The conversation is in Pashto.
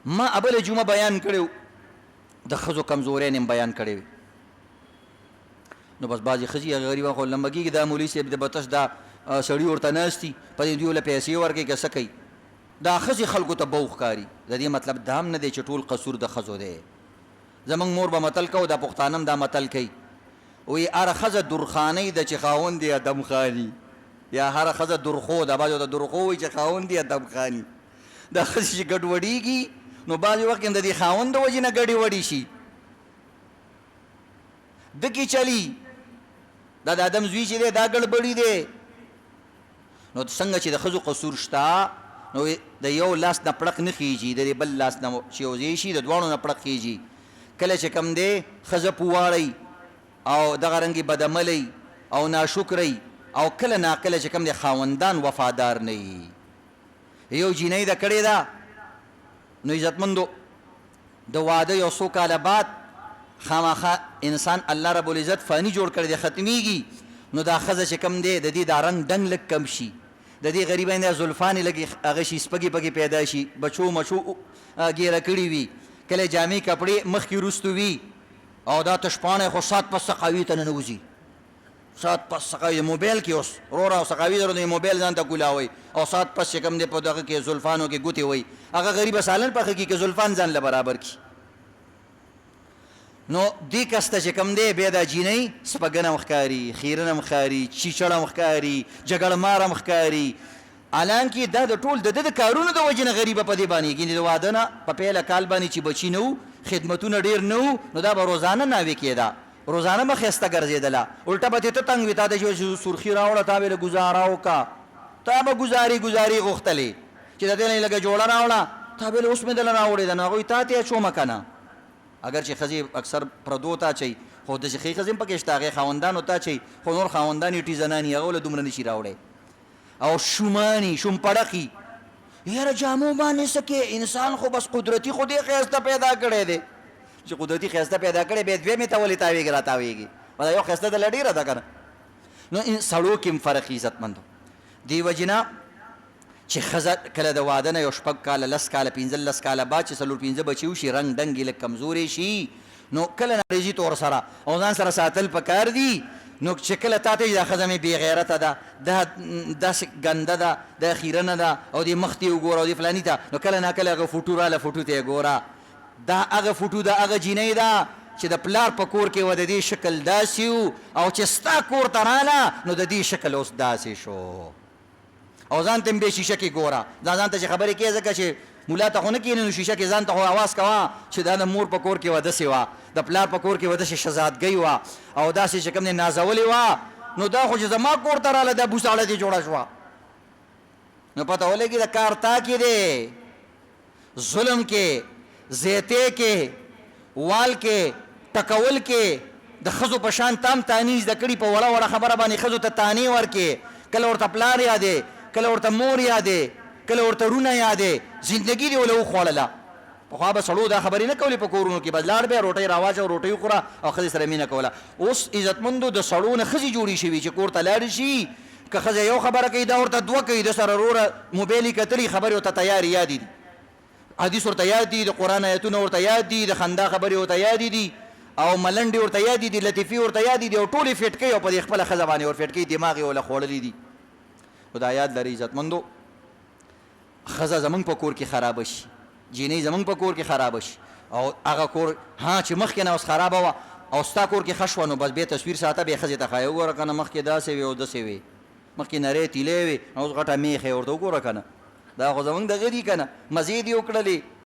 ما ابل جمعه بیان کړو د ښځو کمزورۍ هم بیان کړی وي. نو بس بعضې ښځې هغه غریبه خو لمبه کېږي دا مولوي صاحب د بتش دا سړي ورته ناست دي په دې دوی له پیسې ورکوي که څه کوي. دا ښځې خلکو ته بوخ ښکاري. د دې مطلب دا هم نه دی چې ټول قصور د ښځو دی. زمونږ مور به متل کوو دا پښتانه هم دا متل کوي وایي هره ښځه درخانۍ ده چې خاوند یې ادم خاني یا هره ښځه درخو ده. بعضې ورته درخو وایي چې خاوند یې ادم خاني. دا ښځې چې ګډوډېږي نو بعضې وخت کې د دې خاوند د وجې نه ګډې وډې شي ده کې چلی دا د ادم زوی چې دی دا ګډبډي دی. نو څنګه چې د ښځو قصور شته نو د یو لاس نه پړق نه خیږي د دې بل لاس نه چې یو ځای شي د دواړو نه پړق خیږي. کله چې کم دی ښځه پواړی او دغه رنګې بدعملی او ناشکری او کله ناکله چې کم دی خاوندان وفادار نه وي. یو جینۍ ده کړې ده نو عزتمندو د واده یو څو کاله بعد خامخا انسان الله رب العزت فانی جوړ کړی دی ختمیږي نو دا ښځه چې کم دی د دې دا رنګ ډنګ لږ کم شي د دې غریبۍ نه زلفانې لږې هغه شي سپږې پکې پیدا شي بچو مچو ګیره کړي وي کله جامې کپړې مخکې وروستو وي او دا تشپاڼی خو سات پس سقاوي ته ننوځي سات پس سقاوي موبایل کې اوس وروره او سقاوي درو د موبایل ځان ته کولاوئ او سات پس چې کوم دی په دغه کې زلفانو کې ګوتې وئ هغه غریبه سالن پخه کړي که زلفان ځان له برابر کړي. نو دې کس ته چې کوم دی بیا دا جینۍ سپږنه هم ښکاري خیرن هم ښکاري چیچړ هم ښکاري جګړمار هم ښکاري. حالانکې دا د ټول د ده د کارونو د وجې نه غریبه په دې باندې کېږي. د واده نه په پیله کال باندې چې بچي نه وو خدمتونه ډېر نه وو نو دا به روزانه ناوې کېده روزانه به ښایسته ګرځېدله الټه به ته تنګ وي تا ته چې سرخي راوړه تا به یې ګزاره وکړه تا به ګزارې غوښتلې چې د دې نه یې لږه جوړه راوړه تا به یې اوس مې دله راوړې ده نو هغوی تا ته یې اچومه که نه. اگر چې ښځې اکثر پردو ته اچوي خو داسې ښې ښځې هم پکې شته هغې خاوندانو ته اچوي خو نور خاوندان یې ټي زناني هغه له دومره نشي راوړی او شوماني شوم پړقي یاره جامو باندې څه کې انسان خو بس قدرتي خو دې ښایسته پیدا کړی دی چې قدرتي ښایسته پیدا کړی بیا دویمې ته ولې تاویږي را تاویږي دا یو ښایسته دله ډېره ده که نه. نو سړو کې هم فرق عزتمندو دې وجې نه چې ښځه کله د واده نه یو 6 کاله 10 کاله 15 کاله بعد چې 4-5 بچي وشي رنګ ډنګ یې لږ کمزوری شي نو کله ناریزي طور سره او ځان سره ساتل پکار دي. نو چې کله تا ته دا ښځه مې بېغیرته ده دا داسې ګنده ده دا خیرنه ده او دې مخ ته یې وګوره او دې فلاني ته نو کله ناکله هغه فوټو راله فوټو ته یې ګوره دا هغه فوټو د هغه جینۍ ده چې د پلار په کور کې و د دې شکل داسې و او چې ستا کور ته راله نو د دې شکل اوس داسې شو او ځان ته هم بې شیشه کې ګوره دا ځان ته چې خبرې کوې ځکه چې ملا ته خو نه کښېنې نو شیشه کې ځان ته خو اواز کوه چې دا د مور په کور کې وه داسې وه د پلار په کور کې وه داسې شهزادګۍ وه او داسې چې کوم دی نازولې وه نو دا خو چې زما کور ته راله دا بوساړه دې جوړه شوه نو پته ولګي د کار تا کې دی ظلم کې زیتې کې وال کې ټکول کې د ښځو په شان تام تاني زده کړي په وړه وړه خبره باندې ښځو ته تانې ورکې کله ورته پلار یادې کله ورته مور یادې کله ورته رونه یادې زندګي دې ولې وخوړله. پخوا به سړو دا خبرې نه کولې په کورونو کې بس لاړ بیا روټۍ راواچوه روټۍ وخوره او ښځې سره مینه کوله. اوس عزتمندو د سړو نه ښځې جوړې شوي چې کور ته لاړې شي که ښځه یو خبره کوي دا ورته دوه کوي د سره وروره موبایل یې کتلي خبرې ورته تیارې یادې دي حدیث ورته یاد دي د قرآن آیتونه ورته یاد دي د خندا خبرې ورته یادې دي او ملنډې ورته یادې دي لطیفې ورته یادې دي او ټولې فټ کوي او په دې خپله ښځه باندې ور فټ کوي دماغ یې وله خوړلي دي. خو دا یاد لري عزتمندو ښځه زمونږ په کور کې خرابه شي جینۍ زمونږ په کور کې خرابه شي او هغه کور ها چې مخکې نه اوس خرابه وه او ستا کور کې ښه شوه نو بس بیا تصویر ساته بیا ښځې ته ښایه وګوره که نه مخکې داسې وې او داسې وې مخکې نرۍ تیلې وې اوس غټه میخ یې ورته وګوره که نه دا خو زمونږ دغه دي که نه مزې دې وکړلې